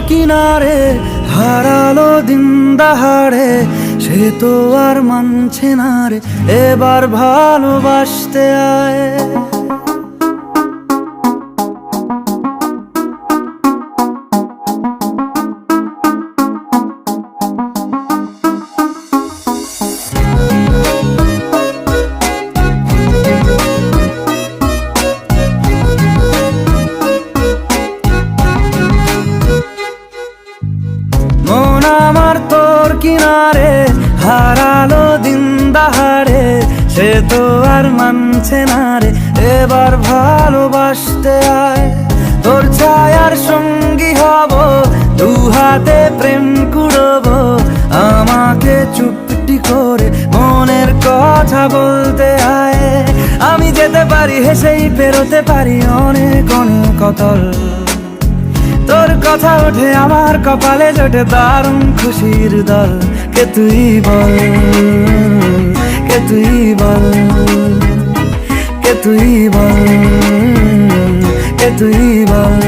কিনারে হারালো দিন দাহাড়ে, সে তো আর মানছে না রে, এবার ভালোবাসতে আয়। মন আমার তোর কিনারে হারালো দিন দাহাড়ে, সে তো আর মানছে না রে, এবার ভালোবাসতে আয়। তোর ছায়ার সঙ্গী হব, দু হাতে প্রেম কুড়ব, আমাকে চুপটি করে মনের কথা বলতে আয়। আমি যেতে পারি হেসেই পেরোতে পারি অনেক অনেক অতল, তোর কথা ওঠে আমার কপালে জোটে দারুণ খুশির দল। কে তুই বল, কে তুই বল, কে তুই বল, কে তুই বল।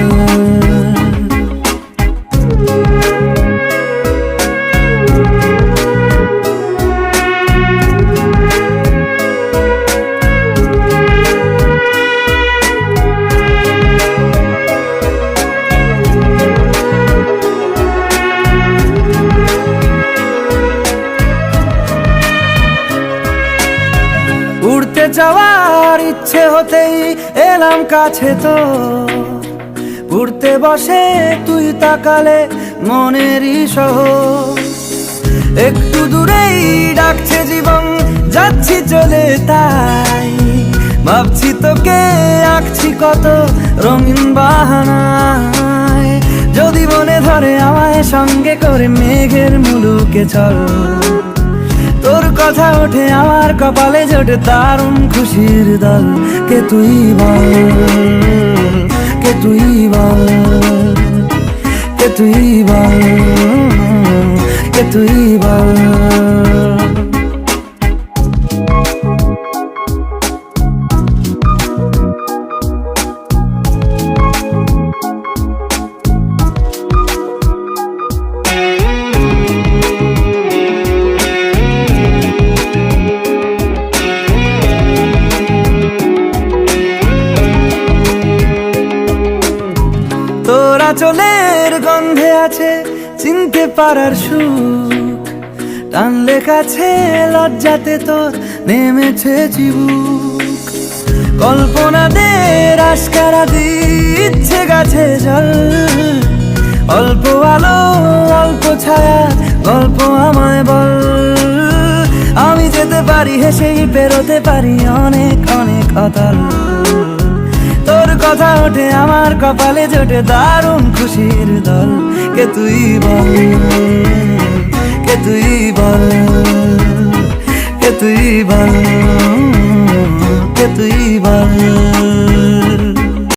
উড়তে যাওয়ার ইচ্ছে হতেই এলাম কাছে তো, উড়তে বসে তুই তাকালে মনেরই শহর। একটু দূরেই ডাকছে জীবন, যাচ্ছি চলে তাই ভাবছি তোকে আঁকছি কত রঙিন বাহানায়। যদি মনে ধরে আমায় সঙ্গে করে মেঘের মুলুকে চল, তোর কথা ওঠে আমার কপালে জোটে দারুণ খুশির দল। কে তুই বল, কে তুই বল, কে তুই বল, কে তুই বল। তোরা চলের গন্ধে আছে চিনতে পারার সুখ, টানলে কাছে লজ্জাতে তোর নেমেছে চিবুক। কল্পনাদের আশকারা দিচ্ছে গাছে জল, অল্প আলো অল্প ছায়া গল্প আমায় বল। আমি যেতে পারি হেসেই পেরোতে পারি অনেক অনেক অতল, তোর কথা ওঠে আমার কপালে জোটে দারুণ খুশির দল। কে তুই বল, কে তুই বল, কে তুই বল, কে তুই বল।